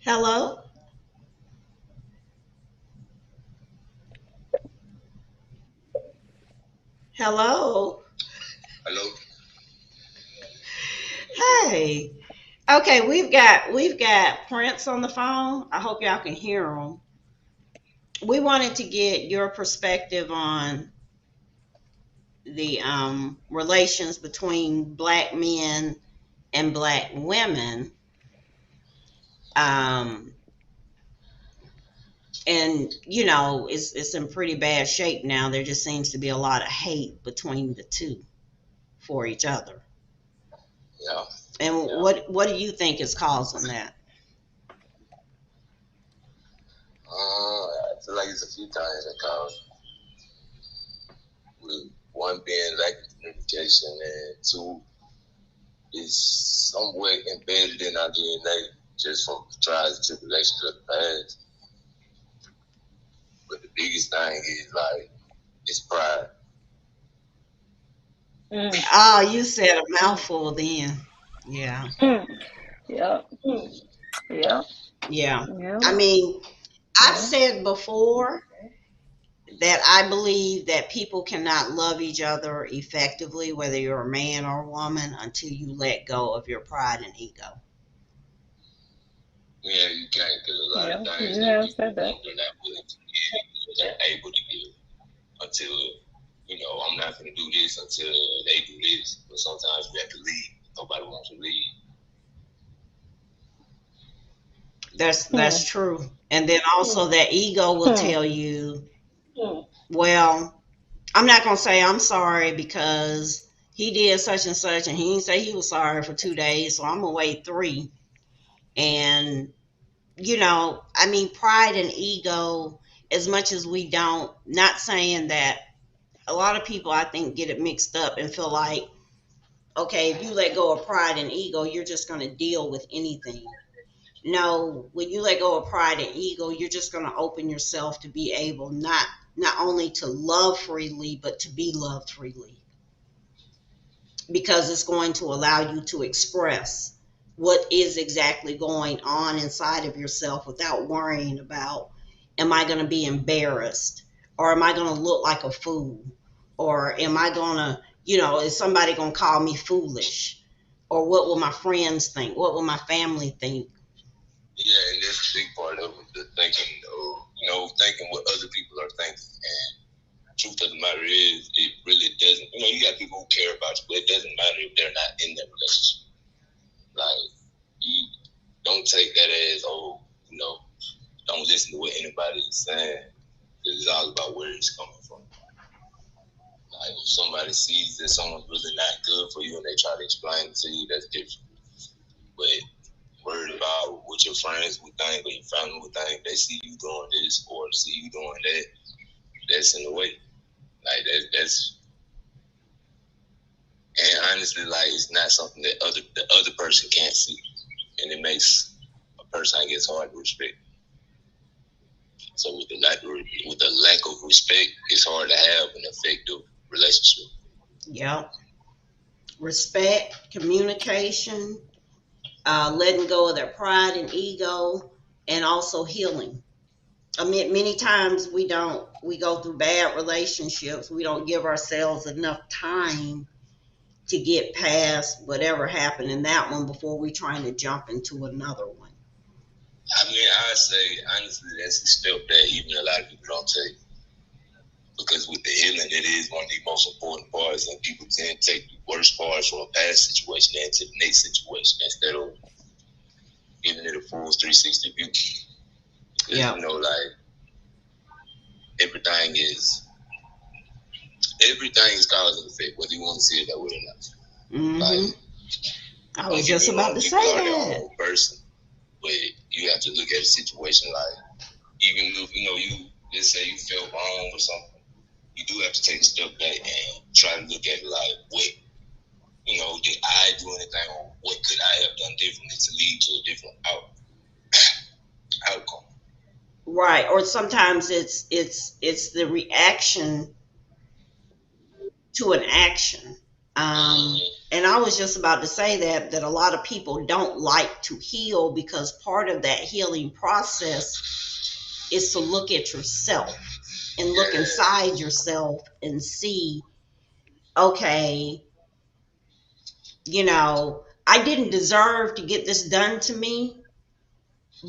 [SPEAKER 3] Hello. Hello.
[SPEAKER 7] Hello.
[SPEAKER 3] Hey. Okay, we've got Prince on the phone. I hope y'all can hear him. We wanted to get your perspective on the relations between black men and black women. Um, and it's in pretty bad shape now. There just seems to be a lot of hate between the two for each other.
[SPEAKER 7] Yeah.
[SPEAKER 3] And what do you think is causing that?
[SPEAKER 7] I feel like it's a few times that cause with one being lack of communication and two is somewhat embedded in our DNA just from trials and tribulations of the past. But the biggest thing is like it's pride.
[SPEAKER 6] Mm.
[SPEAKER 3] Oh, you said a mouthful then. Yeah.
[SPEAKER 6] Yep. Yep.
[SPEAKER 3] Yeah.
[SPEAKER 6] Yep.
[SPEAKER 3] I mean, I've
[SPEAKER 6] Yep.
[SPEAKER 3] said before that I believe that people cannot love each other effectively, whether you're a man or a woman, until you let go of your pride and ego.
[SPEAKER 7] Yeah, you can't because a lot of
[SPEAKER 6] Yep.
[SPEAKER 7] things
[SPEAKER 6] You
[SPEAKER 7] that
[SPEAKER 6] have
[SPEAKER 7] people
[SPEAKER 6] said that.
[SPEAKER 7] think they're not willing to give, they're able to give until I'm not going to do this until they do this. But sometimes we have to leave. Nobody wants to leave.
[SPEAKER 3] That's
[SPEAKER 6] Hmm.
[SPEAKER 3] true. And then also that ego will
[SPEAKER 6] Hmm.
[SPEAKER 3] tell you, well, I'm not gonna say I'm sorry because he did such and such and he didn't say he was sorry for 2 days, so I'm gonna wait three. And I mean, pride and ego, as much as we don't, not saying that, a lot of people I think get it mixed up and feel like, okay, if you let go of pride and ego, you're just going to deal with anything. No, when you let go of pride and ego, you're just going to open yourself to be able not only to love freely, but to be loved freely, because it's going to allow you to express what is exactly going on inside of yourself without worrying about, am I going to be embarrassed, or am I going to look like a fool, or am I going to, is somebody going to call me foolish, or what will my friends think, what will my family think.
[SPEAKER 7] Yeah, and that's a big part of it, the thinking of, thinking what other people are thinking. And the truth of the matter is, it really doesn't, you got people who care about you, but it doesn't matter if they're not in that relationship. Like, you don't take that as, don't listen to what anybody is saying. It's all about where it's coming from. Like, if somebody sees that someone's really not good for you and they try to explain it to you, that's different. But worried about what your friends would think or your family would think, they see you doing this or see you doing that, that's in the way. Like, that's and honestly, like, it's not something that the other person can't see, and it makes a person, I guess, hard to respect. So with the lack of respect, it's hard to have an effective relationship.
[SPEAKER 3] Yeah. Respect, communication, letting go of their pride and ego, and also healing. I mean, many times we go through bad relationships. We don't give ourselves enough time to get past whatever happened in that one before we trying to jump into another one.
[SPEAKER 7] I mean, I say honestly, that's a step that even a lot of people don't take. Because with the healing, it is one of the most important parts, and people tend to take the worst parts from a past situation into the next situation instead of giving it a full 360 view.
[SPEAKER 3] Yeah.
[SPEAKER 7] You know, like everything is everything is cause and effect, whether you want to see it that way or not.
[SPEAKER 3] Hmm.
[SPEAKER 7] Like,
[SPEAKER 3] I
[SPEAKER 7] don't
[SPEAKER 3] was
[SPEAKER 7] get
[SPEAKER 3] just
[SPEAKER 7] me
[SPEAKER 3] about
[SPEAKER 7] wrong,
[SPEAKER 3] to
[SPEAKER 7] people
[SPEAKER 3] say
[SPEAKER 7] are their
[SPEAKER 3] that.
[SPEAKER 7] own person, but you have to look at a situation like, even if you know you, let's say you felt wrong or something, you do have to take a step back and try to look at it like, what, you know, did I do anything, or what could I have done differently to lead to a different outcome?
[SPEAKER 3] Right. Or sometimes it's the reaction to an action. And I was just about to say that a lot of people don't like to heal because part of that healing process is to look at yourself and look inside yourself and see, okay, I didn't deserve to get this done to me,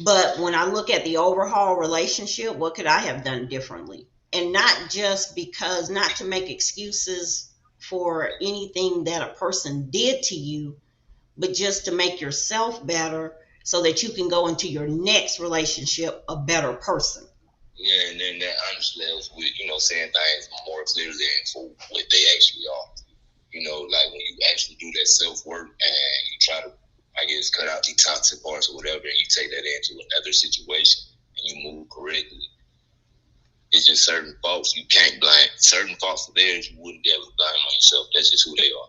[SPEAKER 3] but when I look at the overall relationship, what could I have done differently? And not just because, not to make excuses for anything that a person did to you, but just to make yourself better so that you can go into your next relationship a better person.
[SPEAKER 7] Yeah, and then that honestly helps with, you know, saying things more clearly and for what they actually are. You know, like when you actually do that self work and you try to, I guess, cut out the toxic parts or whatever, and you take that into another situation and you move correctly. It's just certain faults you can't blame. Certain faults of theirs you wouldn't be able to blame on yourself. That's just who they are,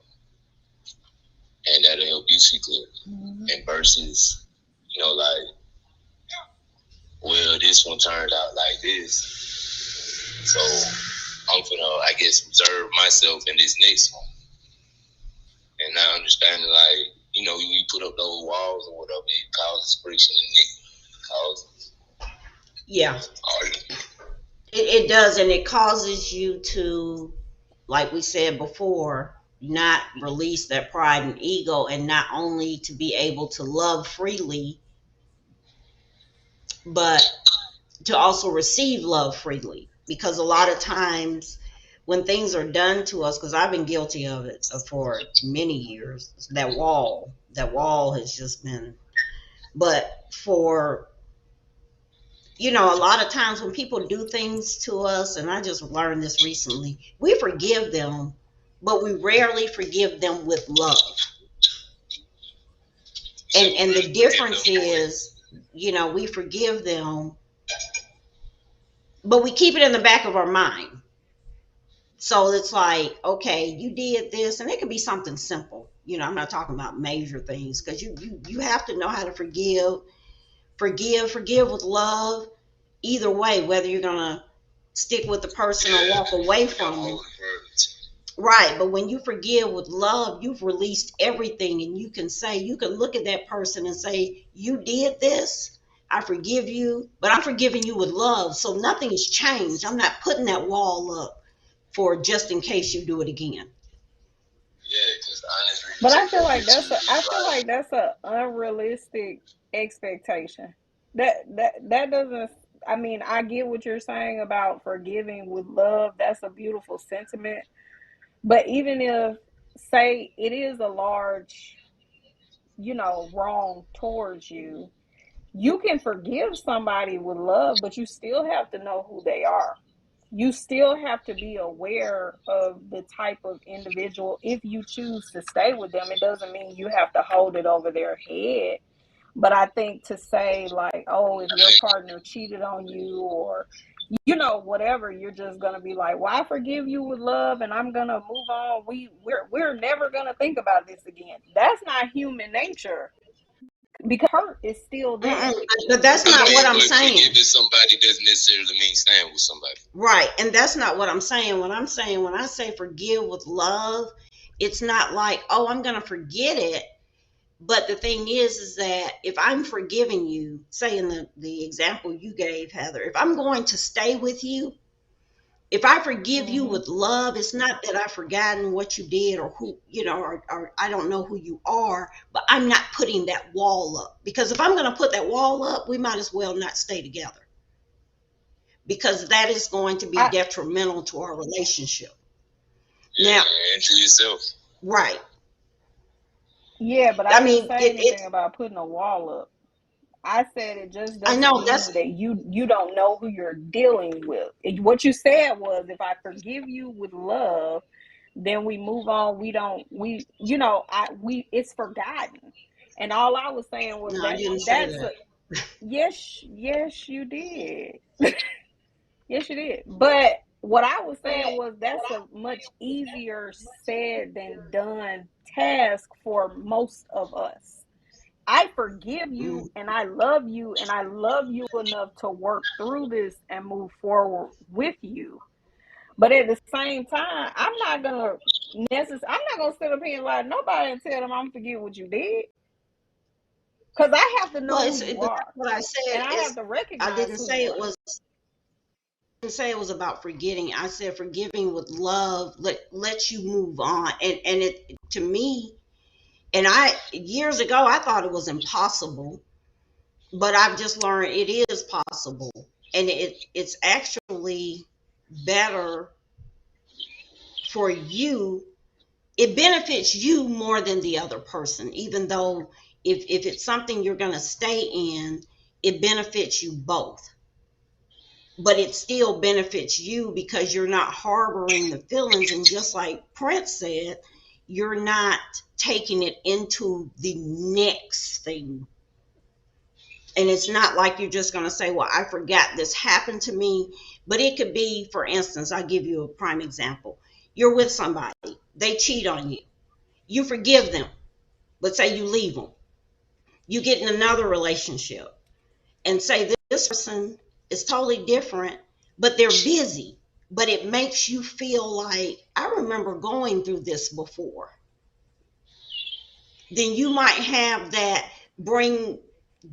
[SPEAKER 7] and that'll help you see clearly.
[SPEAKER 6] Mhm.
[SPEAKER 7] And versus, you know, like, well, this one turned out like this, so I'm gonna, I guess, observe myself in this next one, and not understanding like, you know, you put up those walls or whatever, it causes friction and it causes
[SPEAKER 3] Yeah,
[SPEAKER 7] argument.
[SPEAKER 3] it does. And it causes you to, like we said before, not release that pride and ego, and not only to be able to love freely, but to also receive love freely. Because a lot of times when things are done to us, because I've been guilty of it for many years, that wall has just been, but for, a lot of times when people do things to us, and I just learned this recently, we forgive them, but we rarely forgive them with love.
[SPEAKER 7] So
[SPEAKER 3] And
[SPEAKER 7] we
[SPEAKER 3] and the
[SPEAKER 7] really forgive
[SPEAKER 3] difference
[SPEAKER 7] them for it.
[SPEAKER 3] is, we forgive them, but we keep it in the back of our mind. So it's like, okay, you did this, and it could be something simple. I'm not talking about major things, because you have to know how to forgive with love. Either way, whether you're gonna stick with the person or
[SPEAKER 7] Yeah,
[SPEAKER 3] walk away
[SPEAKER 7] you gotta
[SPEAKER 3] from them.
[SPEAKER 7] hold it first.
[SPEAKER 3] Right, but when you forgive with love, you've released everything, and you can look at that person and say, you did this, I forgive you, but I'm forgiving you with love. So nothing has changed. I'm not putting that wall up for just in case you do it again.
[SPEAKER 7] Yeah, because honestly, you
[SPEAKER 6] But
[SPEAKER 7] take that with you.
[SPEAKER 6] I
[SPEAKER 7] It's
[SPEAKER 6] feel
[SPEAKER 7] like,
[SPEAKER 6] like that's a unrealistic expectation. That doesn't. I mean, I get what you're saying about forgiving with love. That's a beautiful sentiment. But even if, say, it is a large, wrong towards you, you can forgive somebody with love, but you still have to know who they are. You still have to be aware of the type of individual. If you choose to stay with them, it doesn't mean you have to hold it over their head. But I think to say, like, oh, if your partner cheated on you, or whatever, you're just gonna be like, well, I forgive you with love and I'm gonna move on. We're never gonna think about this again. That's not human nature, because hurt is still
[SPEAKER 3] Mm-mm,
[SPEAKER 6] there.
[SPEAKER 3] but that's
[SPEAKER 7] I
[SPEAKER 3] not what
[SPEAKER 7] mean,
[SPEAKER 3] I'm
[SPEAKER 7] but
[SPEAKER 3] saying.
[SPEAKER 7] forgiving somebody doesn't necessarily mean staying with somebody.
[SPEAKER 3] Right, and that's not what I'm saying. What I'm saying, when I say forgive with love, it's not like, oh, I'm going to forget it. But the thing is that if I'm forgiving you, say in the example you gave, Heather, if I'm going to stay with you, if I forgive you
[SPEAKER 6] Hmm.
[SPEAKER 3] with love, it's not that I've forgotten what you did, or who, or I don't know who you are, but I'm not putting that wall up. Because if I'm going to put that wall up, we might as well not stay together, because that is going to be
[SPEAKER 6] I
[SPEAKER 3] detrimental to our relationship. Now,
[SPEAKER 7] Yeah, and to yourself.
[SPEAKER 3] right.
[SPEAKER 6] Yeah, but I
[SPEAKER 3] I
[SPEAKER 6] didn't
[SPEAKER 3] mean,
[SPEAKER 6] say
[SPEAKER 3] it
[SPEAKER 6] anything about putting a wall up. I said it just
[SPEAKER 3] I
[SPEAKER 6] doesn't
[SPEAKER 3] know that's
[SPEAKER 6] mean that you don't know who you're dealing with. What you said was, if I forgive you with love, then we move on. We don't we you know I we it's forgotten. And all I was saying was
[SPEAKER 3] no, I
[SPEAKER 6] that
[SPEAKER 3] didn't say
[SPEAKER 6] that's
[SPEAKER 3] that.
[SPEAKER 6] a, yes you did. Yes you did. But what I was saying was that's a much easier said than done task for most of us. I forgive
[SPEAKER 3] Mm.
[SPEAKER 6] you and I love you and I love you enough to work through this and move forward with you. But at the same time, I'm not gonna sit up here and lie to nobody and tell them I'm forget what you did. Cause I have to
[SPEAKER 3] Well,
[SPEAKER 6] know who you
[SPEAKER 3] but that's
[SPEAKER 6] are.
[SPEAKER 3] what I
[SPEAKER 6] And
[SPEAKER 3] said
[SPEAKER 6] I have
[SPEAKER 3] is
[SPEAKER 6] to
[SPEAKER 3] I
[SPEAKER 6] recognize
[SPEAKER 3] didn't
[SPEAKER 6] who
[SPEAKER 3] say
[SPEAKER 6] you
[SPEAKER 3] it
[SPEAKER 6] are.
[SPEAKER 3] was. Didn't say it was about forgetting. I said forgiving with love. Let you move on. And it to me, and I years ago I thought it was impossible, but I've just learned it is possible, and it's actually better for you. It benefits you more than the other person, even though if it's something you're going to stay in, it benefits you both, but it still benefits you because you're not harboring the feelings, and just like Prince said, you're not taking it into the next thing. And it's not like you're just going to say, well, I forgot this happened to me. But it could be, for instance, I'll give you a prime example. You're with somebody, they cheat on you, you forgive them, but say you leave them, you get in another relationship, and say this person is totally different, but they're busy, but it makes you feel like, I remember going through this before. Then you might have that, bring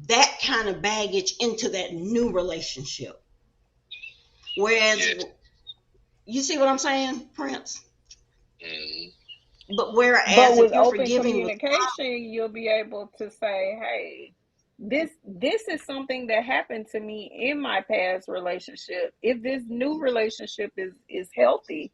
[SPEAKER 3] that kind of baggage into that new relationship. Whereas,
[SPEAKER 7] Yes.
[SPEAKER 3] you see what I'm saying, Prince?
[SPEAKER 7] Mm-hmm.
[SPEAKER 3] But
[SPEAKER 6] But
[SPEAKER 3] whereas if
[SPEAKER 6] with
[SPEAKER 3] you're
[SPEAKER 6] open
[SPEAKER 3] forgiving with
[SPEAKER 6] communication, you'll be able to say, hey, this is something that happened to me in my past relationship. If this new relationship is healthy,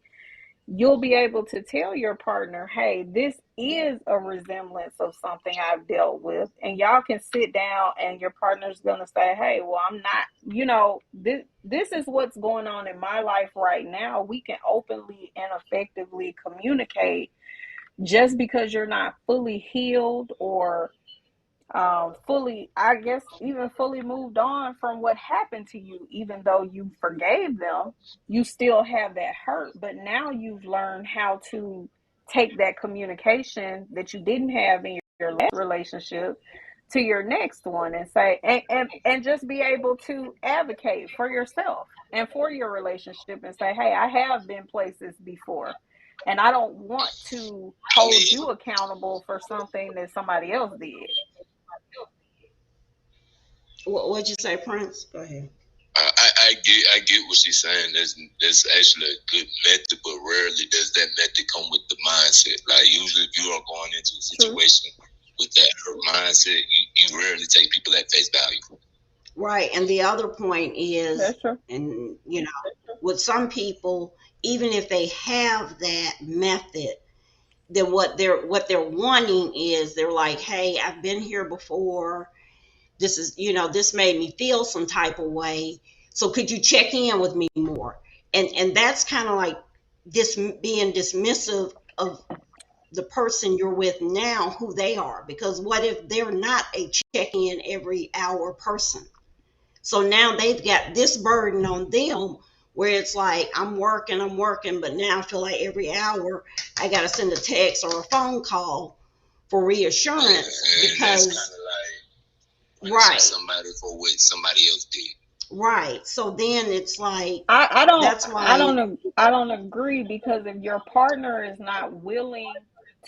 [SPEAKER 6] you'll be able to tell your partner, hey, this is a resemblance of something I've dealt with. And y'all can sit down and your partner's going to say, hey, well, I'm not, this is what's going on in my life right now. We can openly and effectively communicate. Just because you're not fully healed or fully, I guess, even fully moved on from what happened to you, even though you forgave them, you still have that hurt. But now you've learned how to take that communication that you didn't have in your last relationship to your next one and say, and just be able to advocate for yourself and for your relationship and say, hey, I have been places before. And I don't want to
[SPEAKER 7] I
[SPEAKER 6] hold
[SPEAKER 7] mean,
[SPEAKER 6] you accountable for something that somebody else did.
[SPEAKER 3] what'd you say, Prince? Go ahead.
[SPEAKER 7] I get what she's saying. There's actually a good method, but rarely does that method come with the mindset. Like usually, if you are going into a
[SPEAKER 6] True.
[SPEAKER 7] situation with that hurt mindset, you rarely take people at face value.
[SPEAKER 3] Right. And the other point is,
[SPEAKER 6] That's true.
[SPEAKER 3] and with some people, even if they have that method, then what they're wanting is, they're like, hey, I've been here before. This is, this made me feel some type of way. So could you check in with me more? And that's kind of like this, being dismissive of the person you're with now, who they are. Because what if they're not a check in every hour person? So now they've got this burden on them, where it's like, I'm working, but now I feel like every hour I got to send a text or a phone call for reassurance,
[SPEAKER 7] And that's kind
[SPEAKER 3] because
[SPEAKER 7] of like punishing
[SPEAKER 3] right,
[SPEAKER 7] somebody for what somebody else did.
[SPEAKER 3] right. So then it's like,
[SPEAKER 6] I don't
[SPEAKER 3] that's
[SPEAKER 6] I
[SPEAKER 3] why,
[SPEAKER 6] don't I don't agree, because if your partner is not willing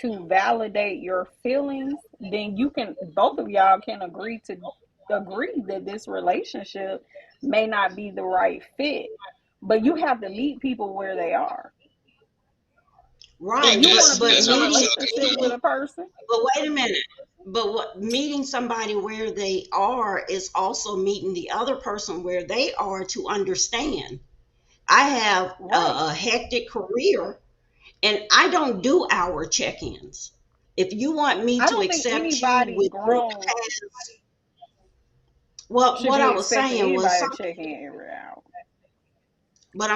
[SPEAKER 6] to validate your feelings, then you can both of y'all can agree that this relationship may not be the right fit. But you have to meet people where they are. If
[SPEAKER 3] right.
[SPEAKER 6] you want
[SPEAKER 3] But
[SPEAKER 6] to be
[SPEAKER 3] but
[SPEAKER 6] in a
[SPEAKER 7] What I'm
[SPEAKER 3] meeting
[SPEAKER 7] talking
[SPEAKER 6] relationship with
[SPEAKER 3] meeting
[SPEAKER 6] a person,
[SPEAKER 3] but wait a minute. But what meeting somebody where they are is also meeting the other person where they are, to understand. I have
[SPEAKER 6] right?
[SPEAKER 3] a hectic career, and I don't do hour check-ins. If you want me
[SPEAKER 6] I
[SPEAKER 3] to
[SPEAKER 6] don't think
[SPEAKER 3] accept you
[SPEAKER 6] anybody's
[SPEAKER 3] with your
[SPEAKER 6] grown.
[SPEAKER 3] past, What
[SPEAKER 6] Should
[SPEAKER 3] I
[SPEAKER 6] be
[SPEAKER 3] was
[SPEAKER 6] expecting
[SPEAKER 3] saying was
[SPEAKER 6] anybody
[SPEAKER 3] some,
[SPEAKER 6] to check in every hour.
[SPEAKER 3] but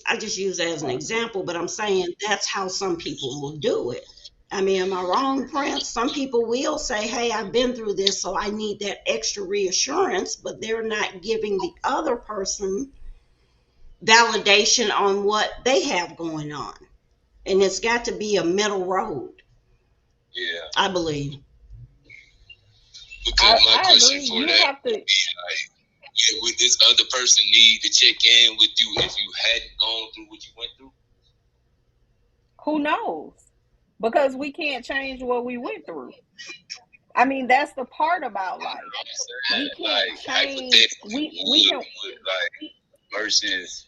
[SPEAKER 3] I just use it as an example, but I'm saying that's how some people will do it. I mean, am I wrong, Prince? Some people will say, "Hey, I've been through this, so I need that extra reassurance," but they're not giving the other person validation on what they have going on. And it's got to be a middle road,
[SPEAKER 7] Yeah.
[SPEAKER 3] I believe.
[SPEAKER 7] Because my
[SPEAKER 6] I
[SPEAKER 7] question
[SPEAKER 6] agree.
[SPEAKER 7] for
[SPEAKER 6] You
[SPEAKER 7] that
[SPEAKER 6] have
[SPEAKER 7] would
[SPEAKER 6] to.
[SPEAKER 7] be like, yeah, would this other person need to check in with you if you hadn't gone through what you went through?
[SPEAKER 6] Who knows? Because we can't change what we went through. I mean, that's the part about life.
[SPEAKER 7] I'm
[SPEAKER 6] We
[SPEAKER 7] saying,
[SPEAKER 6] can't
[SPEAKER 7] like,
[SPEAKER 6] change.
[SPEAKER 7] hypothetically,
[SPEAKER 6] We can.
[SPEAKER 7] would like, versus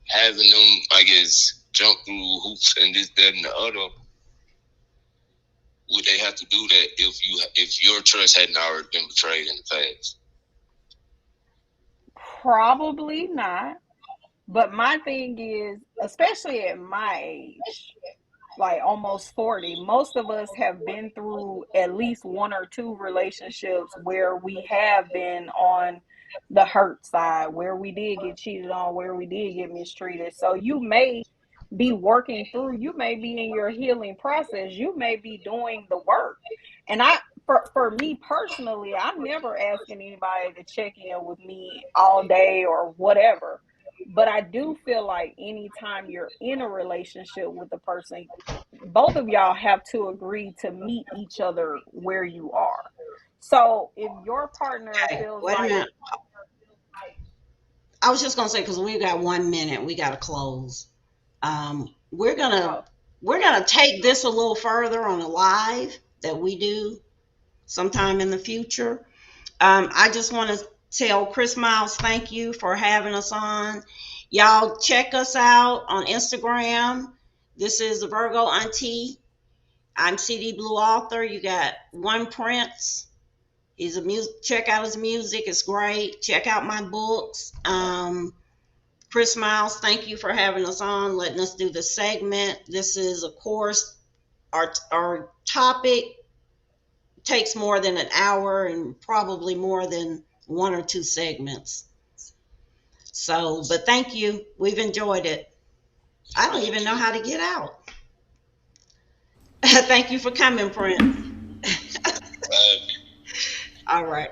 [SPEAKER 7] having them, I guess, jump through hoops and this, that, and the other, would they have to do that if your trust hadn't already been betrayed in the past?
[SPEAKER 6] Probably not. But my thing is, especially at my age, like almost 40, most of us have been through at least one or two relationships where we have been on the hurt side, where we did get cheated on, where we did get mistreated. So you may be working through, you may be in your healing process, you may be doing the work. And for me personally, I'm never asking anybody to check in with me all day or whatever. But I do feel like anytime you're in a relationship with a person, both of y'all have to agree to meet each other where you are. So if your partner
[SPEAKER 3] Hey,
[SPEAKER 6] feels
[SPEAKER 3] wait a
[SPEAKER 6] like,
[SPEAKER 3] minute. I was just gonna say because we got 1 minute, we gotta close. Um, we're gonna
[SPEAKER 6] oh,
[SPEAKER 3] we're gonna take this a little further on a live that we do sometime in the future. I just want to tell Chris Miles thank you for having us on. Y'all check us out on Instagram. This is the Virgo Auntie. I'm CD Blue Author. You got One Prince. He's a music. Check out his music. It's great. Check out my books. Chris Miles, thank you for having us on, letting us do this segment. This is, of course, our topic takes more than an hour and probably more than one or two segments. So, but thank you. We've enjoyed it. I don't even know how to get out. Thank you for coming, Prince.
[SPEAKER 7] Uh,
[SPEAKER 3] All right.